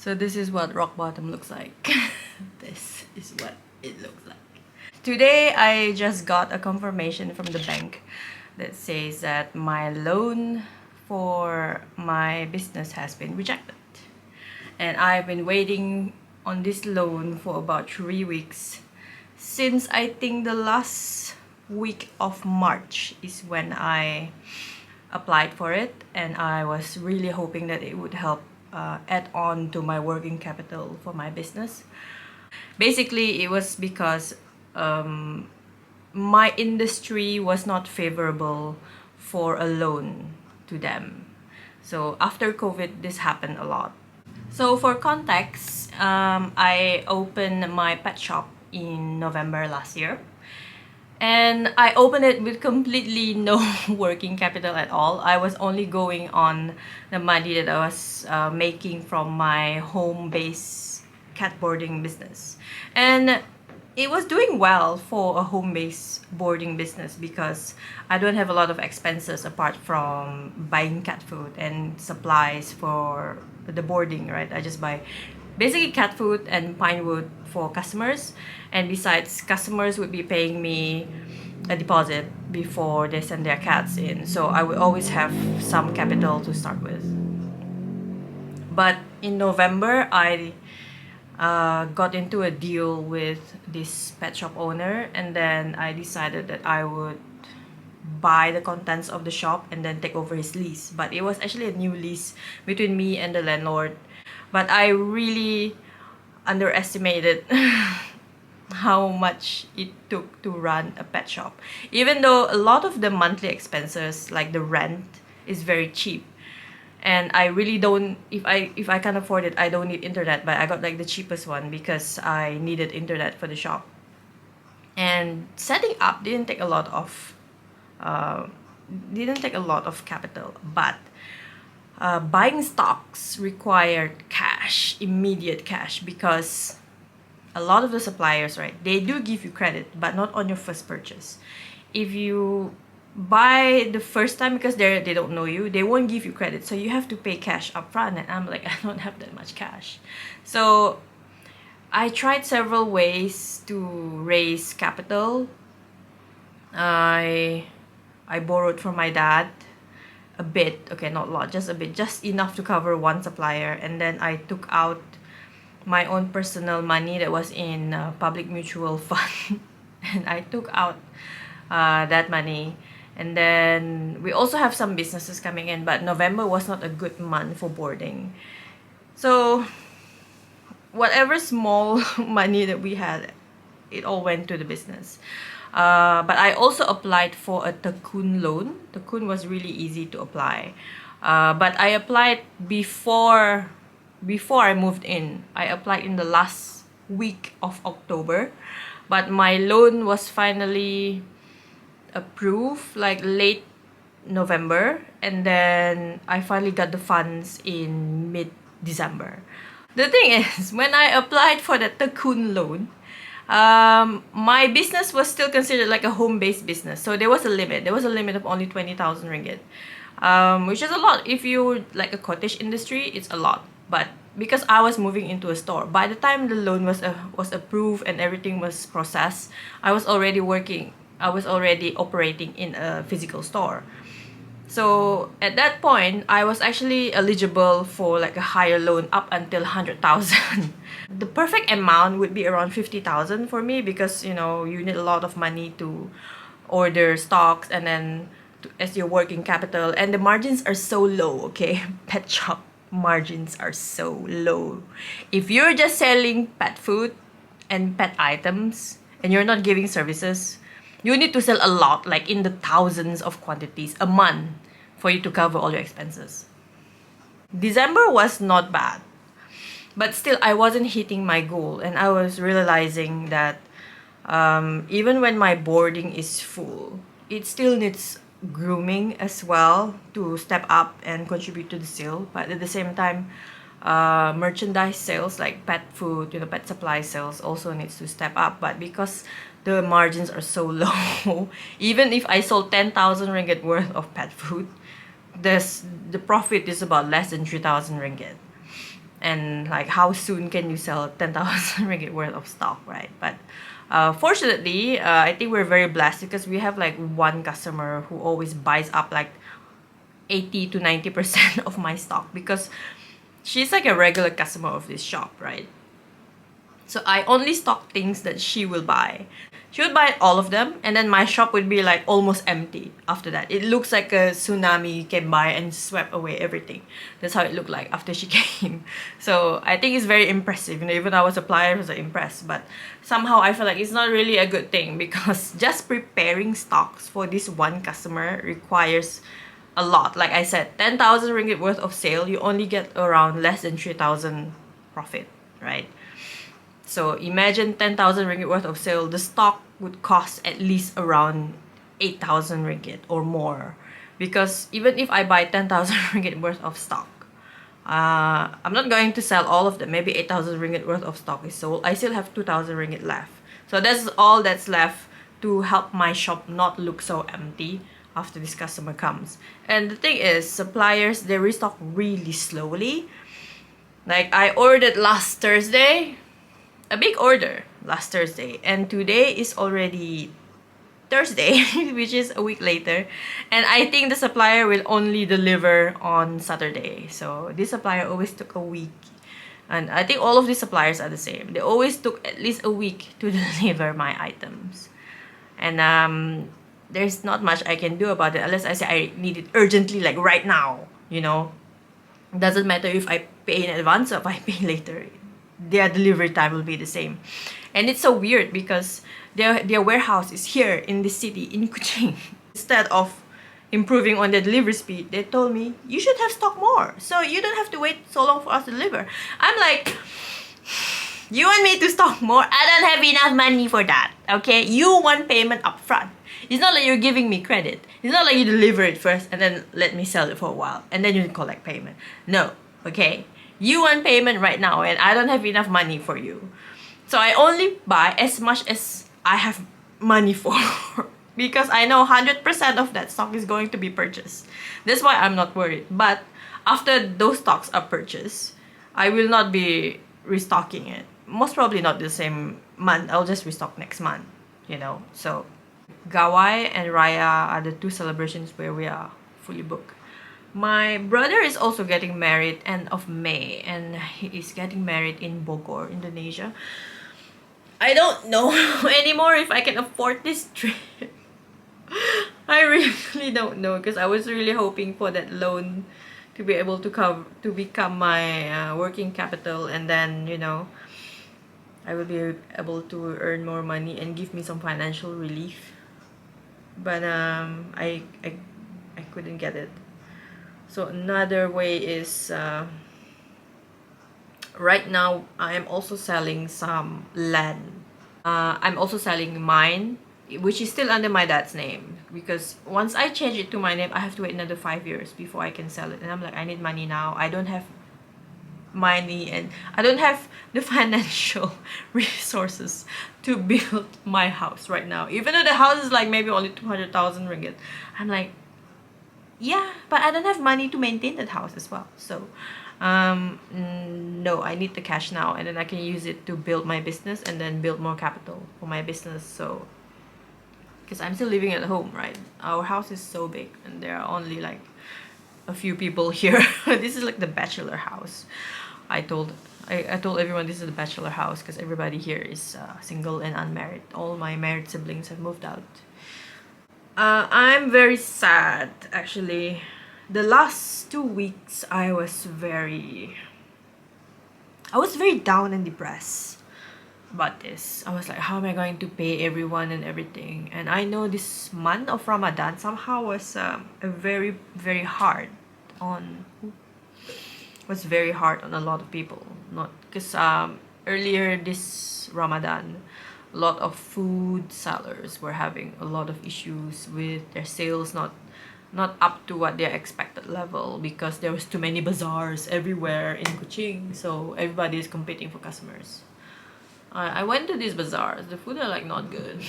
So this is what rock bottom looks like. This is what it looks like. Today I just got a confirmation from the bank that says that my loan for my business has been rejected. And I've been waiting on this loan for about 3 weeks. Since I think the last week of March is when I applied for it, and I was really hoping that it would help add on to my working capital for my business. Basically, it was because my industry was not favorable for a loan to them. So after COVID, this happened a lot. So for context, I opened my pet shop in November last year. And I opened it with completely no working capital at all. I was only going on the money that I was making from my home-based cat boarding business. And it was doing well for a home-based boarding business because I don't have a lot of expenses apart from buying cat food and supplies for the boarding, right? I just buy basically cat food and pine wood for customers, and besides, customers would be paying me a deposit before they send their cats in, so I would always have some capital to start with. But in November, I got into a deal with this pet shop owner, and then I decided that I would buy the contents of the shop and then take over his lease. But it was actually a new lease between me and the landlord. But I really underestimated how much it took to run a pet shop. Even though a lot of the monthly expenses, like the rent, is very cheap. And I really don't, if I can afford it, I don't need internet, but I got like the cheapest one because I needed internet for the shop. And setting up didn't take a lot of capital, but buying stocks required cash, immediate cash, because a lot of the suppliers, right, they do give you credit, but not on your first purchase. If you buy the first time, because they don't know you, they won't give you credit, so you have to pay cash upfront. And I'm like, I don't have that much cash. So I tried several ways to raise capital. I borrowed from my dad a bit, okay, not a lot, just a bit, just enough to cover one supplier. And then I took out my own personal money that was in a public mutual fund and I took out that money. And then we also have some businesses coming in, but November was not a good month for boarding. So whatever small money that we had, it all went to the business. But I also applied for a Takun loan. Takun was really easy to apply. But I applied before I moved in. I applied in the last week of October. But my loan was finally approved like late November. And then I finally got the funds in mid-December. The thing is, when I applied for the Takun loan, my business was still considered like a home-based business. So there was a limit. There was a limit of only 20,000 ringgit, which is a lot. If you like a cottage industry, it's a lot. But because I was moving into a store, by the time the loan was approved and everything was processed, I was already operating in a physical store. So at that point, I was actually eligible for like a higher loan up until 100,000. The perfect amount would be around 50,000 for me because, you know, you need a lot of money to order stocks and then as your working capital. And the margins are so low, okay? Pet shop margins are so low. If you're just selling pet food and pet items and you're not giving services, you need to sell a lot, like in the thousands of quantities a month for you to cover all your expenses. December was not bad, but still I wasn't hitting my goal, and I was realizing that even when my boarding is full, it still needs grooming as well to step up and contribute to the sale. But at the same time, merchandise sales like pet food, you know, pet supply sales also needs to step up. But because the margins are so low, even if I sold 10,000 ringgit worth of pet food, the profit is about less than 3,000 ringgit. and like how soon can you sell 10,000 ringgit worth of stock, right? But fortunately, I think we're very blessed because we have like one customer who always buys up like 80 to 90% of my stock, because she's like a regular customer of this shop, right? So I only stock things that she will buy. She would buy all of them, and then my shop would be like almost empty after that. It looks like a tsunami came by and swept away everything. That's how it looked like after she came. So I think it's very impressive. You know, even our supplier was impressed, but somehow I feel like it's not really a good thing, because just preparing stocks for this one customer requires a lot. Like I said, 10,000 ringgit worth of sale, you only get around less than 3,000 profit, right? So imagine 10,000 ringgit worth of sale, the stock would cost at least around 8,000 ringgit or more. Because even if I buy 10,000 ringgit worth of stock, I'm not going to sell all of them. Maybe 8,000 ringgit worth of stock is sold. I still have 2,000 ringgit left. So that's all that's left to help my shop not look so empty after this customer comes. And the thing is, suppliers, they restock really slowly. Like I ordered last Thursday, a big order last Thursday, and today is already Thursday, which is a week later, and I think the supplier will only deliver on Saturday. So this supplier always took a week, and I think all of these suppliers are the same. They always took at least a week to deliver my items, and there's not much I can do about it unless I say I need it urgently, like right now. You know, doesn't matter if I pay in advance or if I pay later, their delivery time will be the same. And it's so weird because their warehouse is here in the city, in Kuching. Instead of improving on the delivery speed, they told me, you should have stock more, so you don't have to wait so long for us to deliver. I'm like, you want me to stock more? I don't have enough money for that, okay? You want payment upfront. It's not like you're giving me credit. It's not like you deliver it first and then let me sell it for a while and then you collect payment. No, okay? You want payment right now and I don't have enough money for you. So I only buy as much as I have money for because I know 100% of that stock is going to be purchased. That's why I'm not worried. But after those stocks are purchased, I will not be restocking it. Most probably not the same month. I'll just restock next month, you know. So Gawai and Raya are the two celebrations where we are fully booked. My brother is also getting married end of May, and he is getting married in Bogor, Indonesia. I don't know anymore if I can afford this trip. I really don't know, because I was really hoping for that loan to be able to cover, to become my working capital, and then, you know, I will be able to earn more money and give me some financial relief. But I couldn't get it. So another way is right now I am also selling some land. I'm also selling mine, which is still under my dad's name, because once I change it to my name, I have to wait another 5 years before I can sell it. And I'm like, I need money now. I don't have money and I don't have the financial resources to build my house right now. Even though the house is like maybe only 200,000 ringgit. I'm like, yeah, but I don't have money to maintain that house as well. So no, I need the cash now, and then I can use it to build my business and then build more capital for my business. So because I'm still living at home, right? Our house is so big and there are only like a few people here. This is like the bachelor house. I told everyone this is the bachelor house because everybody here is single and unmarried. All my married siblings have moved out. I'm very sad, actually. The last 2 weeks I was very down and depressed about this. I was like, how am I going to pay everyone and everything? And I know this month of Ramadan somehow was very hard on a lot of people. Not because earlier this Ramadan, a lot of food sellers were having a lot of issues with their sales not up to what their expected level, because there was too many bazaars everywhere in Kuching, so everybody is competing for customers. I went to these bazaars. The food are like not good.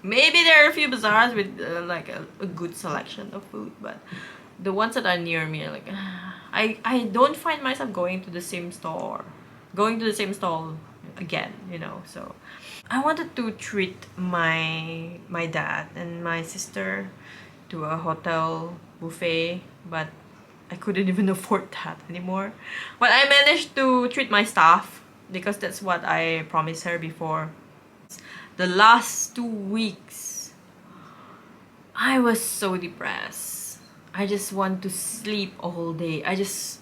Maybe there are a few bazaars with like a good selection of food, but the ones that are near me are like I don't find myself going to the same stall again, so I wanted to treat my dad and my sister to a hotel buffet, but I couldn't even afford that anymore. But I managed to treat my staff because that's what I promised her before. The last 2 weeks, I was so depressed. I just want to sleep a whole day. I just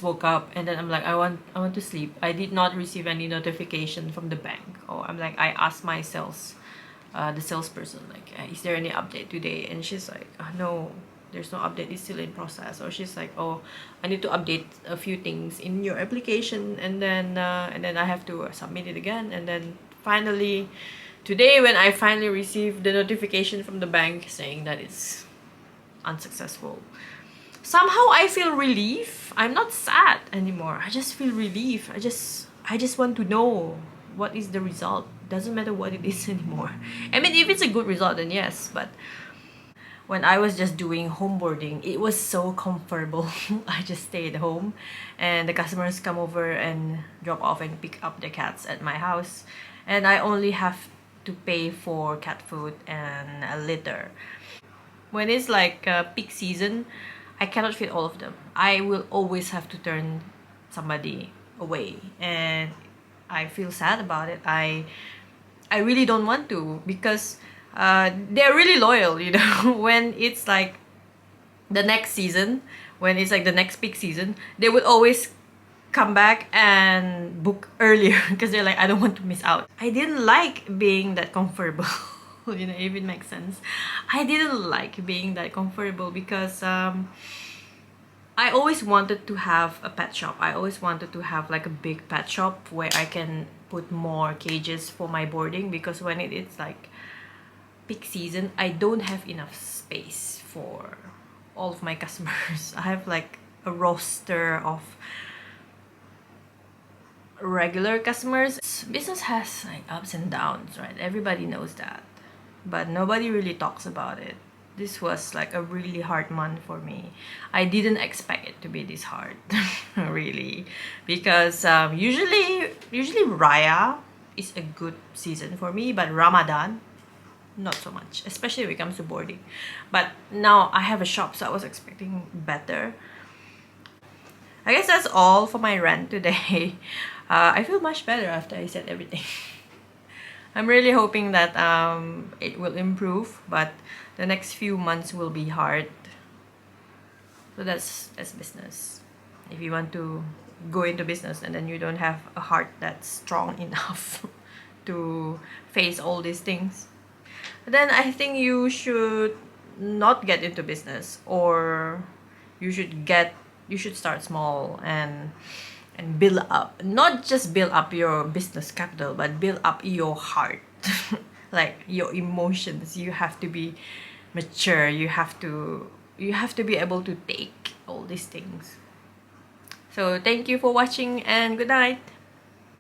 woke up and then I'm like, I want to sleep. I did not receive any notification from the bank. Oh, I'm like, I asked my the salesperson, like, is there any update today? And she's like, no, there's no update. It's still in process. Or she's like, oh, I need to update a few things in your application, and then I have to submit it again. And then finally, today when I finally received the notification from the bank saying that it's unsuccessful, somehow I feel relief. I'm not sad anymore. I just feel relief. I just want to know what is the result. Doesn't matter what it is anymore. I mean, if it's a good result, then yes. But when I was just doing homeboarding, it was so comfortable. I just stayed home, and the customers come over and drop off and pick up the cats at my house, and I only have to pay for cat food and a litter. When it's like peak season, I cannot feed all of them. I will always have to turn somebody away, and I feel sad about it. I really don't want to, because they're really loyal, when it's like the next season, when it's like the next peak season, they would always come back and book earlier because they're like, I don't want to miss out. I didn't like being that comfortable. If it makes sense. I didn't like being that comfortable because I always wanted to have a pet shop. I always wanted to have like a big pet shop where I can put more cages for my boarding, because when it's like peak season, I don't have enough space for all of my customers. I have like a roster of regular customers. Business has like ups and downs, right? Everybody knows that, but nobody really talks about it. This was like a really hard month for me. I didn't expect it to be this hard, really, because usually Raya is a good season for me, but Ramadan, not so much, especially when it comes to boarding. But now I have a shop, so I was expecting better. I guess that's all for my rant today. I feel much better after I said everything. I'm really hoping that it will improve, but the next few months will be hard. So that's business. If you want to go into business and then you don't have a heart that's strong enough to face all these things, then I think you should not get into business, or you should start small and build up, not just build up your business capital, but build up your heart. Like your emotions, you have to be mature. You have to be able to take all these things. So thank you for watching, and good night.